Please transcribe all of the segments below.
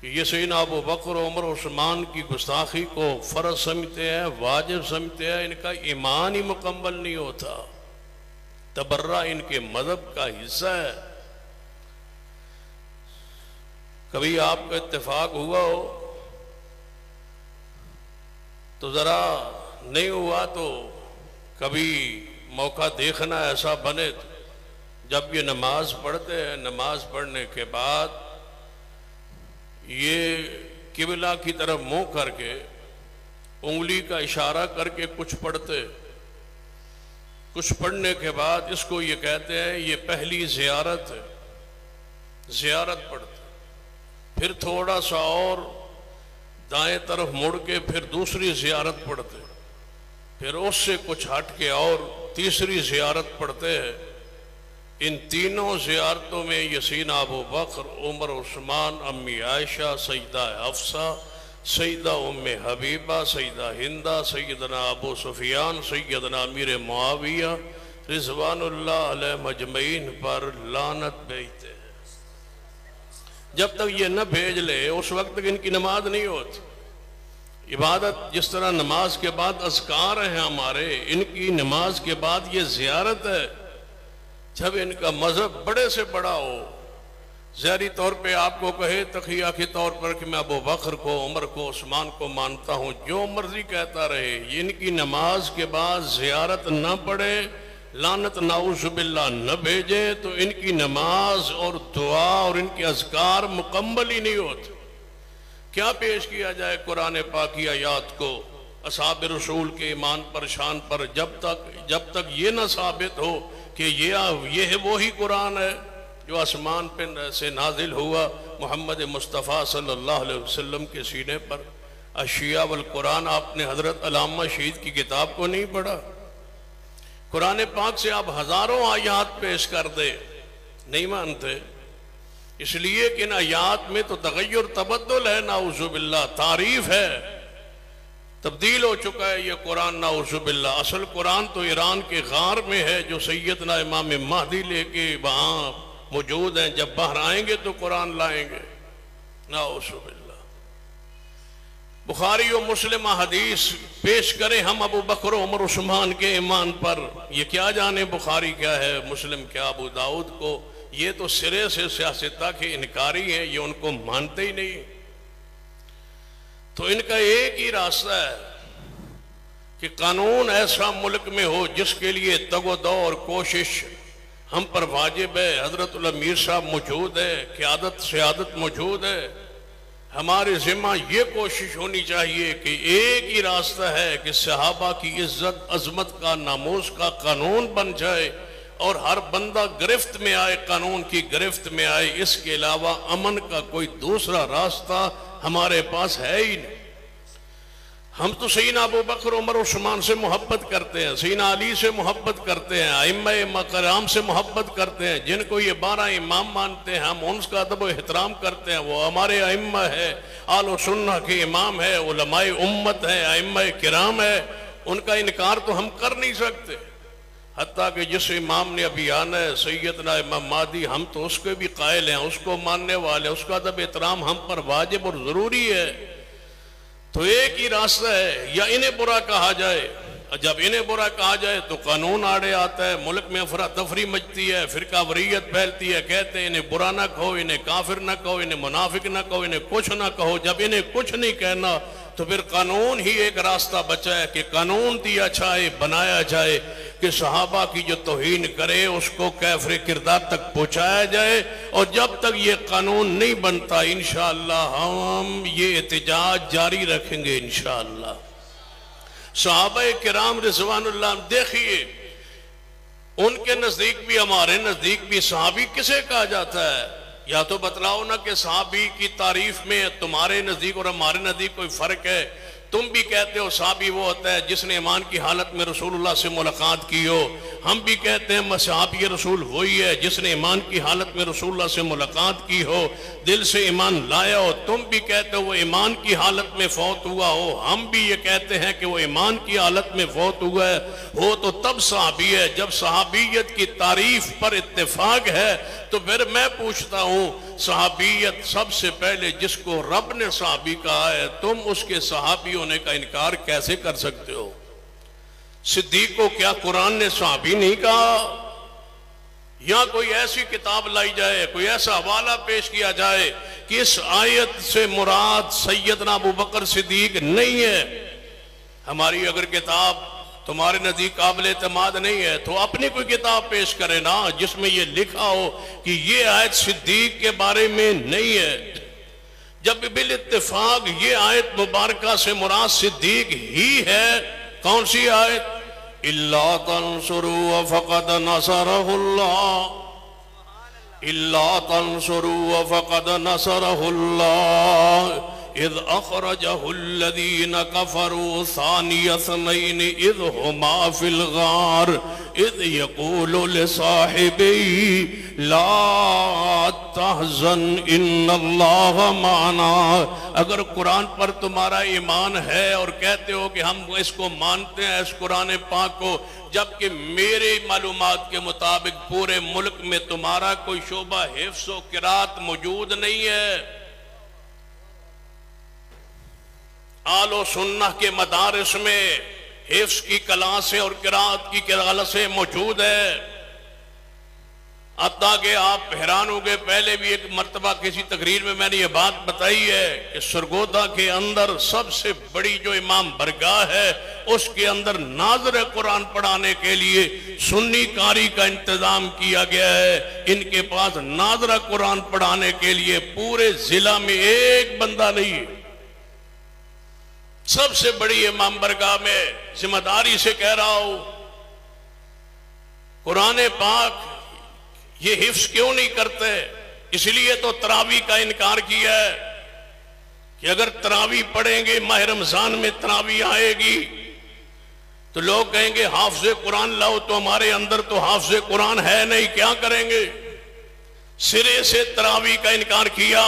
कि ये सैयदना अबू बकर उमर उस्मान की गुस्ताखी को फ़र्ज समझते हैं, वाजिब समझते हैं, इनका ईमान ही मुकम्मल नहीं होता। तबर्रा इनके मजहब का हिस्सा है। कभी आपका इत्तेफाक हुआ हो तो ज़रा, नहीं हुआ तो कभी मौका देखना ऐसा बने तो जब ये नमाज पढ़ते हैं, नमाज पढ़ने के बाद ये किबला की तरफ मुंह करके उंगली का इशारा करके कुछ पढ़ते, कुछ पढ़ने के बाद इसको ये कहते हैं ये पहली ज़ियारत है, ज़ियारत पढ़ते, फिर थोड़ा सा और दाएं तरफ मुड़ के फिर दूसरी ज़ियारत पढ़ते, फिर उससे कुछ हट के और तीसरी ज़ियारत पढ़ते हैं। इन तीनों ज़ियारतों में यसीना अबू बकर उमर उस्मान, अम्मी आयशा, सईदा हफ्सा, सईदा उम्मे हबीबा, सईदा हिंदा, सैयदना अबू सुफियान, सैयदना अमीर मुआविया रिज़वानुल्लाह अलैहि मजमईन पर लानत भेजते हैं। जब तक ये न भेज ले उस वक्त तक इनकी नमाज नहीं होती। इबादत जिस तरह नमाज के बाद अज़कार हैं हमारे, इनकी नमाज के बाद ये ज़ियारत है। जब इनका मजहब बड़े से बड़ा हो, ज़ाहिरी तौर पे आपको कहे तकिया के तौर पर कि मैं अबू बकर को, उमर को, उस्मान को मानता हूँ, जो मर्जी कहता रहे, इनकी नमाज के बाद ज़ियारत न पढ़े, लानत नाउज़ुबिल्लाह न भेजे तो इनकी नमाज और दुआ और इनके अज़कार मुकम्मल ही नहीं होते। क्या पेश किया जाए कुरान पाक की आयात को असहाब रसूल के ईमान पर, शान पर, जब तक ये ना साबित हो कि ये है वही कुरान है जो आसमान पे से नाजिल हुआ मोहम्मद मुस्तफ़ा सल्लल्लाहु अलैहि वसल्लम के सीने पर। अशिया वल कुरान, आपने हजरत अल्लामा शहीद की किताब को नहीं पढ़ा? कुरान पाक से आप हजारों आयात पेश कर दे, नहीं मानते। इसलिए कि इन आयात में तो तगय्युर तबद्दुल है, नाउज़ुबिल्लाह, तारीफ है, तब्दील हो चुका है ये कुरान, नाउज़ुबिल्लाह। असल कुरान तो ईरान के गार में है जो सैयदना इमाम महदी लेके वहाँ मौजूद हैं। जब बाहर आएंगे तो कुरान लाएंगे, नाउज़ुबिल्लाह। बुखारी और मुस्लिम हदीस पेश करें हम अबू बकर उमर उस्मान के ईमान पर, ये क्या जाने बुखारी क्या है, मुस्लिम क्या, अबू दाऊद को, ये तो सिरे से सियासता के इनकारी हैं, ये उनको मानते ही नहीं। तो इनका एक ही रास्ता है कि कानून ऐसा मुल्क में हो जिसके लिए तगोदो और कोशिश हम पर वाजिब है। हजरत अमीर साहब मौजूद है, क़यादत सियादत मौजूद है, हमारे जिम्मा ये कोशिश होनी चाहिए कि एक ही रास्ता है कि सहाबा की इज्जत अजमत का, नामूस का कानून बन जाए और हर बंदा गिरफ्त में आए, कानून की गिरफ्त में आए। इसके अलावा अमन का कोई दूसरा रास्ता हमारे पास है ही नहीं। हम तो सैयदना अबू बकर उमर उस्मान से मोहब्बत करते हैं, सैयदना अली से मोहब्बत करते हैं, अइम्मा मकराम से मोहब्बत करते हैं, जिनको ये 12 इमाम मानते हैं, हम उनका अदब व एहतराम करते हैं। वो हमारे अइम्मा है, आल सुन्नह के इमाम है, उलमाए उम्मत है, अइम्मा किराम है, उनका इनकार तो हम कर नहीं सकते। हत्ता कि जिस इमाम ने अभी आना है सैयदना इमाम महदी, हम तो उसके भी कायल हैं, उसको मानने वाले, उसका अदब एहतराम हम पर वाजिब और ज़रूरी है। तो एक ही रास्ता है, या इन्हें बुरा कहा जाए, जब इन्हें बुरा कहा जाए तो कानून आड़े आता है, मुल्क में अफरा तफरी मचती है, फिरका वरीयत फैलती है, कहते हैं इन्हें बुरा ना कहो, इन्हें काफिर ना कहो, इन्हें मुनाफिक ना कहो, इन्हें कुछ ना कहो। जब इन्हें कुछ नहीं कहना तो फिर कानून ही एक रास्ता बचा है कि कानून दिया जाए, बनाया जाए कि सहाबा की जो तौहीन करे उसको कैफरे किरदार तक पहुंचाया जाए। और जब तक ये कानून नहीं बनता इंशाअल्लाह हम ये एहतजाज जारी रखेंगे इंशाअल्लाह। सहाबा किराम रिज़वानुल्लाह, देखिए उनके नजदीक भी हमारे नजदीक भी सहाबी किसे कहा जाता है? या तो बतलाओ ना कि सहाबी की तारीफ में तुम्हारे नजदीक और हमारे नजदीक कोई फर्क है? तुम भी कहते हो सहाबी वो होता है जिसने ईमान की हालत में रसूलुल्लाह से मुलाकात की हो, हम भी कहते हैं सहाबी रसूल वही है जिसने ईमान की हालत में रसूलुल्लाह से मुलाकात की हो, दिल से ईमान लाया हो। तुम भी कहते हो वो ईमान की हालत में फौत हुआ हो, हम भी ये कहते हैं कि वो ईमान की हालत में फौत हुआ है हो तो तब सहाबी है। जब सहाबियत की तारीफ पर इत्तेफाक है तो फिर मैं पूछता हूँ सहाबियत सबसे पहले जिसको रब ने सहाबी कहा है, तुम उसके सहाबी होने का इनकार कैसे कर सकते हो? सिद्दीक को क्या कुरान ने सहाबी नहीं कहा? या कोई ऐसी किताब लाई जाए, कोई ऐसा हवाला पेश किया जाए कि इस आयत से मुराद सैयदना अबू बकर सिद्दीक नहीं है। हमारी अगर किताब तुम्हारे नजदीक काबिल एतमाद नहीं है तो अपनी कोई किताब पेश करे ना, जिसमें यह लिखा हो कि ये आयत सिद्दीक के बारे में नहीं है। जब बिल इत्तेफाक ये आयत मुबारका से मुराद सिद्दीक ही है। कौन सी आयत? इल्ला तंसुरू फक़द नसरहुल्लाह, इल्ला तंसुरू फक़द नसरहुल्लाह इज़ अख़रजहुल्लज़ीना कफ़रू सानिय स्नैनि इज़ हुमा फ़िल ग़ार इज़ यक़ूलु लिसाहिबिही ला तहज़न इन्नल्लाह माना। अगर कुरान पर तुम्हारा ईमान है और कहते हो कि हम इसको मानते हैं, इस कुरान पाक को, जबकि मेरे मालूमात के मुताबिक पूरे मुल्क में तुम्हारा कोई शोबा हिफ्ज़ व क़िरात मौजूद नहीं है। आलो सुन्नह के मदारिस में हिफ्ज़ की क्लासें और क़िरात की क्लासें मौजूद है। अता के आप हैरान हो गए। पहले भी एक मर्तबा किसी तकरीर में मैंने ये बात बताई है कि सरगोदा के अंदर सबसे बड़ी जो इमाम बरगाह है उसके अंदर नाज़िर कुरान पढ़ाने के लिए सुन्नी कारी का इंतजाम किया गया है। इनके पास नाज़िर कुरान पढ़ाने के लिए पूरे जिला में एक बंदा नहीं है। सबसे बड़ी इमाम बरगाह में जिम्मेदारी से कह रहा हूं, कुरान पाक ये हिफ्ज़ क्यों नहीं करते? इसलिए तो तरावी का इनकार किया है कि अगर तरावी पढ़ेंगे, माह रमजान में तरावी आएगी तो लोग कहेंगे हाफिज़े कुरान लाओ, तो हमारे अंदर तो हाफिज़े कुरान है नहीं, क्या करेंगे? सिरे से तरावी का इनकार किया।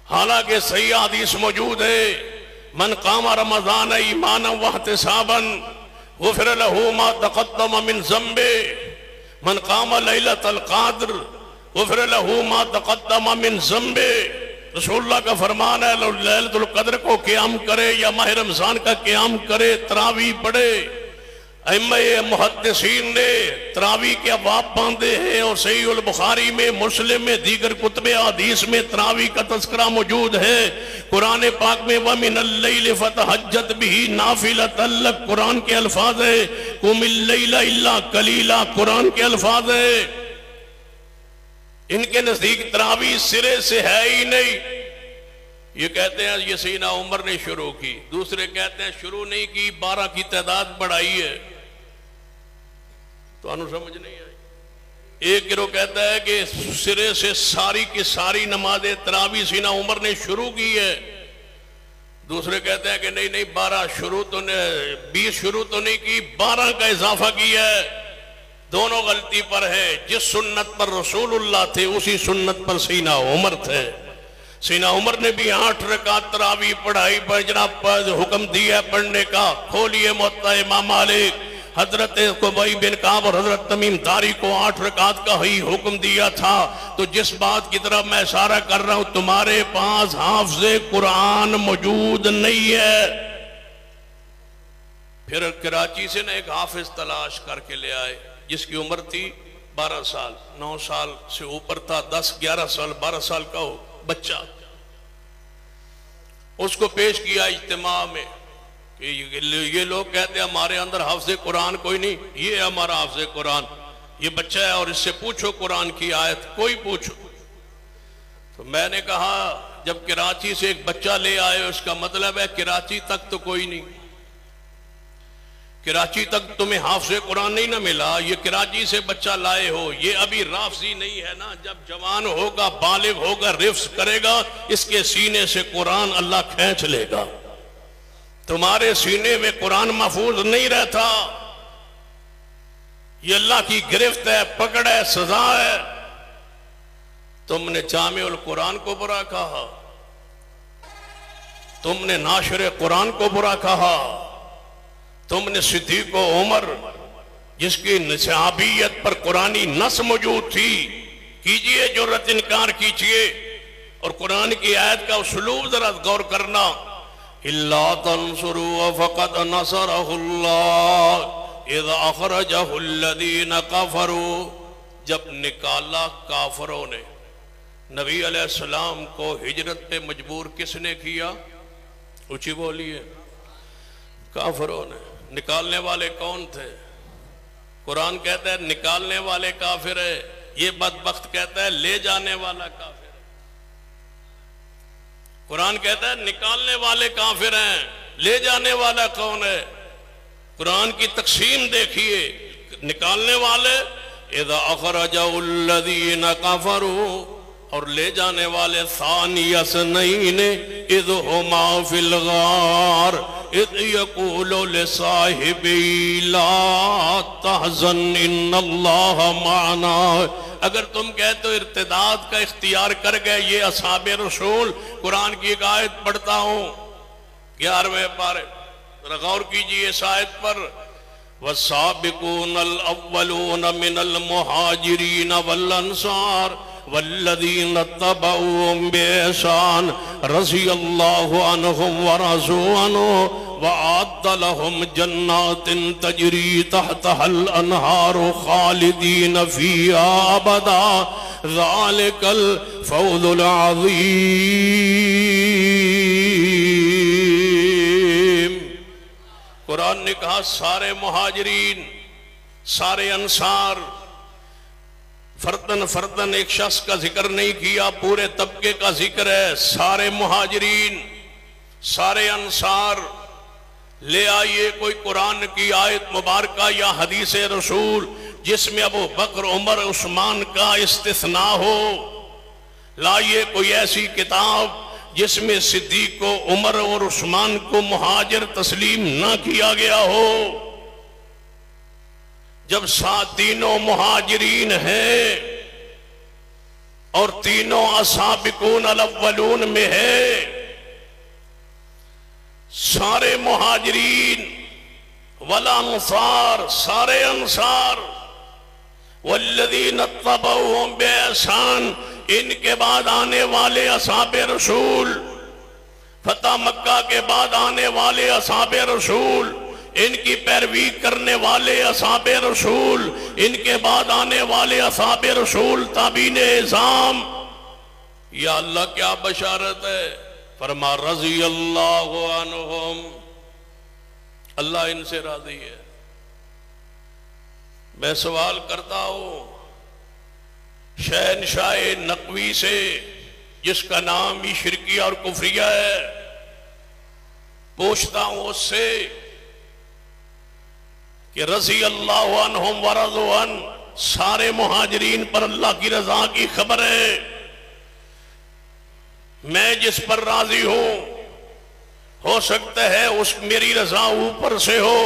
हालांकि सही हदीस मौजूद है, मन कामा रमज़ान ईमानन वहतिसाबन गुफ़िर लहू मा तक़द्दम मिन ज़ंबे, मन कामा लैलतल क़द्र गुफ़िर लहू मा तक़द्दम मिन ज़ंबे। रसूलुल्लाह का फरमान है, लैलतुल क़द्र को क़याम करे या माह रमज़ान का क़याम करे, तरावी पढ़े। अइम्मा मुहद्दिसीन ने तरावी के अबवाब बांधे हैं और सहीह अल बुखारी में, मुस्लिम में, दीगर कुतुब हदीस में तरावी का तज़किरा मौजूद है। कुरान पाक में व मिनल लैल फतहज्जत बिही नाफिलतन लक, कुरान के अल्फाज है। कुमिल लैला इल्ला कलीला, कुरान के अल्फाज है। इनके नजदीक तरावी सिरे से है ही नहीं। ये कहते हैं ये सैयदना उमर ने शुरू की, दूसरे कहते हैं शुरू नहीं की, 12 की तादाद बढ़ाई है। तो समझ नहीं आई। एक गिरोह कहता है कि सिरे से सारी की सारी नमाजें तरावी सैयदना उमर ने शुरू की है। दूसरे कहते हैं कि नहीं नहीं, 12 शुरू तो ने 20 शुरू तो नहीं की, 12 का इजाफा किया है। दोनों गलती पर है। जिस सुन्नत पर रसूलुल्लाह थे उसी सुन्नत पर सैयदना उमर थे। सैयदना उमर ने भी 8 रकात तरावी पढ़ाई पर जनाब पर हुक्म दिया पढ़ने का। खोलिए मुअत्ता इमाम मालिक, हजरत कुबई बिन काब और हजरत तमीम दारी को 8 रकात का ही हुक्म दिया था। तो जिस बात की तरफ मैं इशारा कर रहा हूं, तुम्हारे पास हाफिज़े कुरान मौजूद नहीं है। फिर कराची से ना एक हाफिज तलाश करके ले आए जिसकी उम्र थी 12 साल, 9 साल से ऊपर था, 10-11 साल 12 साल का हो बच्चा। उसको पेश किया इज्तिमा में कि ये लोग कहते हैं हमारे अंदर हाफिज़े कुरान कोई नहीं, ये हमारा हाफिज़े कुरान, ये बच्चा है और इससे पूछो कुरान की आयत, कोई पूछो। तो मैंने कहा जब कराची से एक बच्चा ले आए उसका मतलब है कराची तक तो कोई नहीं, कराची तक तुम्हें हाफिज़े कुरान नहीं ना मिला, ये कराची से बच्चा लाए हो, ये अभी राफजी नहीं है ना। जब जवान होगा, बालिग होगा, रिफ्स करेगा, इसके सीने से कुरान अल्लाह खींच लेगा। तुम्हारे सीने में कुरान महफूज नहीं रहता, ये अल्लाह की गिरफ्त है, पकड़ है, सजा है। तुमने जामिउल कुरान को बुरा कहा, तुमने नाशरे कुरान को बुरा कहा, तुमने सिद्दीक़ उमर जिसकी सहाबियत पर कुरानी नस मौजूद थी कीजिए जुर्रत, इनकार कीजिए। और कुरान की आयत का उसलूब जरा गौर करना, इल्ला तंसुरू फक़द नसरहुल्लाह इज़ अख़रजहुल्लज़ीना कफ़रू, जब निकाला काफरों ने नबी अलैहिस्सलाम को हिजरत पे मजबूर किसने किया? ऊंची बोलिए। काफरों ने। निकालने वाले कौन थे? कुरान कहता है निकालने वाले काफिर है, ये बदबख्त कहता है ले जाने वाला काफिर है। कुरान कहता है निकालने वाले काफिर हैं, ले जाने वाला कौन है? कुरान की तकसीम देखिए, निकालने वाले इज़ा अख़रजहुल्लज़ीना कफ़रू, और ले जाने वाले सानियस्नैन इज़ हुमा फिल गार इज़ यक़ूलु लिसाहिबिही ला तहज़न इन्नल्लाह मअना। अगर तुम कहते हो इर्तिदाद का इख्तियार कर गए ये असहाबे रसूल, कुरान की एक आयत पढ़ता हूं 11वें पारे, जरा गौर कीजिए इस आयत पर। वस्साबिकूनल अव्वलून मिनल मुहाजिरीन वल अंसार वल्लज़ीना तबऊहुम बिइहसान रज़ियल्लाहु अन्हुम व रज़ू अन्हु व अअद्द लहुम जन्नातिन तजरी तहतहल अन्हारु खालिदीन फ़ीहा अबदा ज़ालिकल फ़ौज़ुल अज़ीम। कुरान ने कहा सारे मुहाजिरीन, सारे अंसार, फर्दन फर्दन एक शख्स का जिक्र नहीं किया, पूरे तबके का जिक्र है। सारे मुहाजिरीन, सारे अंसार, ले आइए कोई कुरान की आयत मुबारका या हदीस रसूल जिसमें अबू बकर, उमर, उस्मान का इस्तिस्ना हो। लाइए कोई ऐसी किताब जिसमें सिद्दीक को, उमर और उस्मान को मुहाजिर तस्लीम ना किया गया हो। जब तीनों मुहाजिरीन हैं और तीनों असाबिकून अल-अव्वलून में है, सारे मुहाजिरीन वल अंसार, सारे अंसार, वल्लज़ीना तबऊहुम बिइहसान, इनके बाद आने वाले असहाबे रसूल, फतह मक्का के बाद आने वाले असहाबे रसूल, इनकी पैरवी करने वाले असहाबे रसूल, इनके बाद आने वाले असहाबे रसूल, ताबीन इज़ाम। या अल्लाह क्या बशारत है, फरमा रज़ियल्लाहु अन्हुम, अल्लाह इनसे राजी है। मैं सवाल करता हूं शहनशाह नकवी से, जिसका नाम ही शिरकिया और कुफरिया है, पूछता हूं उससे कि रज़ी अल्लाह अन्हुम व रज़ू अन, सारे मुहाजिरीन पर अल्लाह की रजा की खबर है। मैं जिस पर राजी हूं, हो सकता है उस मेरी रजा ऊपर से हो,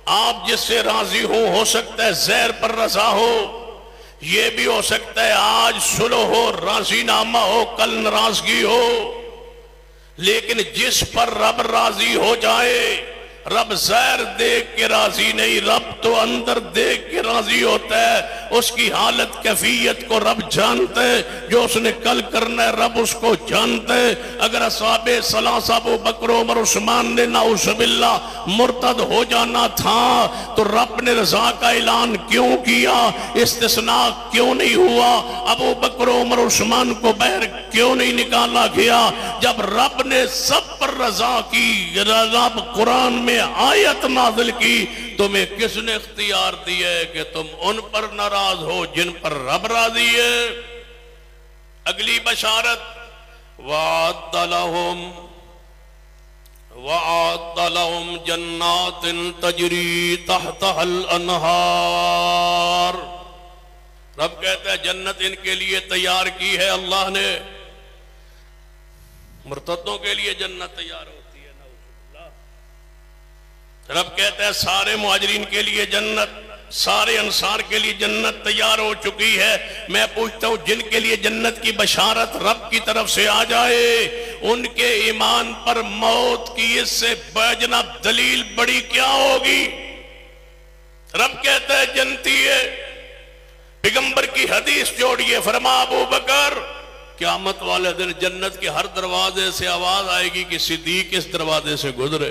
आप जिससे राजी हो सकता है ज़ैर पर रजा हो, ये भी हो सकता है आज सुलह हो, राजीनामा हो, कल नाराजगी हो। लेकिन जिस पर रब राजी हो जाए, रब ज़ाहिर देख के राजी नहीं, रब तो अंदर देख के राजी होता है। उसकी हालत कैफियत को रब जानते है, जो उसने कल करना है रब उसको जानते है। अगर असहाबे सलासा अबू बकर, उमर, उस्मान ने नाउज़ुबिल्लाह मुर्तद हो जाना था तो रब ने रजा का ऐलान क्यों किया? इस्तिस्ना क्यों नहीं हुआ? अबू बकर, उमर, उस्मान को बाहर क्यों नहीं निकाला गया? जब रब ने सब पर रजा की, रब कुरान में आयत नाज़िल की, तुम्हें किसने इख्तियार दिया है कि तुम उन पर नाराज हो जिन पर रब राजी है? अगली बशारत, वअद्द लहुम जन्नातिन तजरी तहतहल अन्हार। रब कहता है जन्नत इनके लिए तैयार की है अल्लाह ने। मुर्तदों के लिए जन्नत तैयार होती है, नाउज़ुबिल्लाह। रब कहता है सारे मुहाजिरीन के लिए जन्नत, सारे अंसार के लिए जन्नत तैयार हो चुकी है। मैं पूछता हूं जिनके लिए जन्नत की बशारत रब की तरफ से आ जाए, उनके ईमान पर मौत की इससे जनाब दलील बड़ी क्या होगी? रब कहता है जन्नती है, पैगंबर की हदीस जोड़िए, फरमा अबू बकर क़यामत वाले दिन जन्नत के हर दरवाजे से आवाज आएगी कि सिद्दीक इस दरवाजे से गुजरे।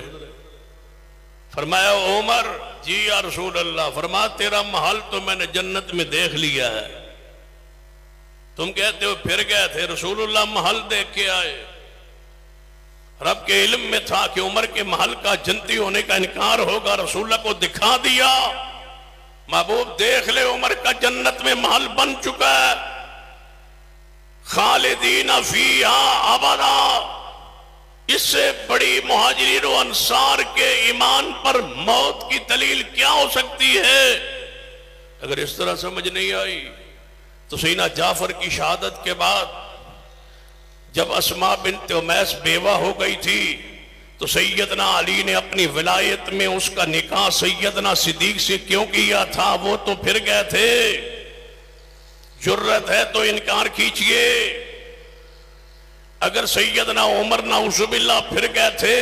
फरमाया उमर, जी या रसूल अल्लाह। फरमा तेरा महल तो मैंने जन्नत में देख लिया है। तुम कहते हो फिर गए थे, रसूलुल्लाह महल देख के आए। रब के इल्म में था कि उमर के महल का जन्नती होने का इनकार होगा, रसूलुल्लाह को दिखा दिया। महबूब देख ले, उमर का जन्नत में महल बन चुका है। खालिदीन फीहा अबदा। इससे बड़ी मुहाजिरीन और अंसार के ईमान पर मौत की दलील क्या हो सकती है? अगर इस तरह समझ नहीं आई तो सैयदना जाफर की शहादत के बाद जब अस्मा बिन्त उमैस बेवा हो गई थी तो सैयदना अली ने अपनी विलायत में उसका निकाह सैयदना सिद्दीक से क्यों किया था? वो तो फिर गए थे। जुर्रत है तो इनकार कीजिए। अगर सैयदना उमर नाउजुबिल्लाह फिर गए थे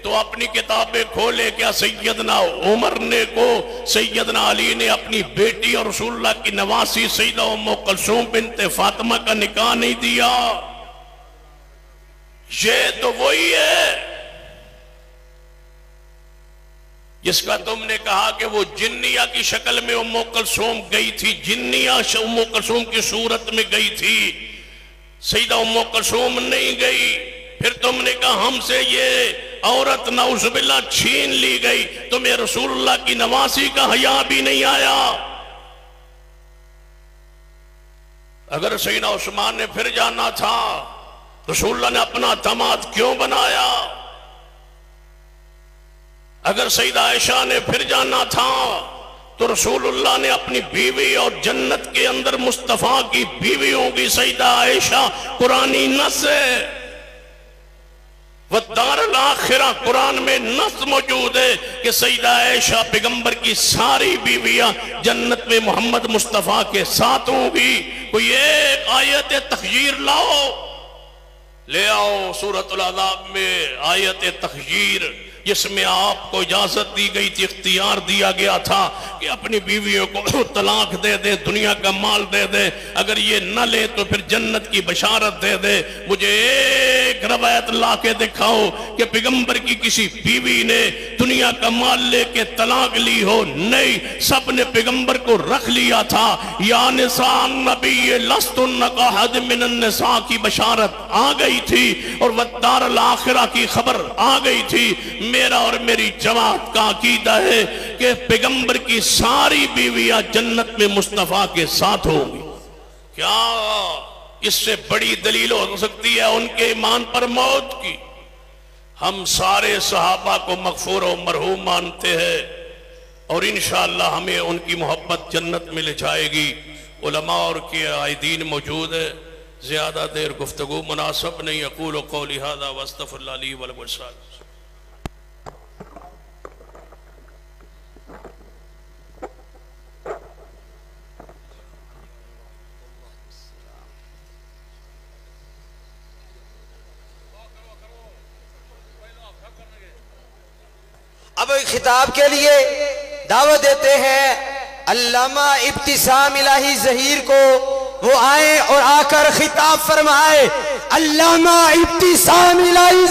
तो अपनी किताबें खोले, क्या सैयदना उमर ने को सैयदना अली ने अपनी बेटी और रसूलुल्लाह की नवासी सैयदा उम्म कुलसूम बिन्त फातिमा का निकाह नहीं दिया? ये तो वही है जिसका तुमने कहा कि वो जिन्निया की शक्ल में उम्म कुलसूम गई थी, जिन्निया उम्म कुलसूम की सूरत में गई थी, सैयदा उम्म कुलसूम नहीं गई। फिर तुमने कहा हमसे ये औरत नाउजुबिल्लाह छीन ली गई, तुम्हें रसूलुल्लाह की नवासी का हया भी नहीं आया। अगर सैयदना उस्मान ने फिर जाना था, रसूलुल्लाह ने अपना दामाद क्यों बनाया? अगर सैयदा आयशा ने फिर जाना था तो रसूलुल्लाह ने अपनी बीवी और जन्नत के अंदर मुस्तफा की बीवियों की सैयदा आयशा कुरानी नस है। वद्दारुल आखिरा कुरान में नस मौजूद है कि सैयदा आयशा पैगंबर की सारी बीवियां जन्नत में मोहम्मद मुस्तफा के साथ होंगी। कोई एक आयत तखयीर लाओ, ले आओ। सूरतुल अज़ाब में आयत तखयीर जिसमें आपको इजाजत दी गई थी, इख्तियार दिया गया था कि अपनी बीवियों को तलाक दे दे, दुनिया का माल दे दे, अगर ये न ले तो फिर जन्नत की बशारत दे दे। मुझे एक रवायत ला के दिखाओ कि पैगंबर की किसी बीवी ने दुनिया का माल लेके तलाक ली हो? नहीं, सब ने पैगंबर को रख लिया था। या निसान नबी लस्तुन कहद मिनन निसा की बशारत आ गई थी और वद्दारुल आखिरा की खबर आ गई थी। मेरा और मेरी जमात का अकीदा है कि पैगंबर की सारी बीवियां जन्नत में मुस्तफा के साथ होंगी। क्या इससे बड़ी दलील हो सकती है उनके ईमान पर मौत की? हम सारे सहाबा को मगफूर और मरहूम मानते हैं और इंशाअल्लाह हमें उनकी मोहब्बत जन्नत में ले जाएगी। उलमा और के आयदीन मौजूद है, ज्यादा देर गुफ्तगू मुनासिब नहीं। अक़ूलु क़ौली हाज़ा व अस्तग़फिरुल्लाह ली व लकुम। अब खिताब के लिए दावत देते हैं अल्लामा इब्तिसाम इलाही ज़हीर को, वो आए और आकर खिताब फरमाए। अल्लामा इब्तिसाम इलाही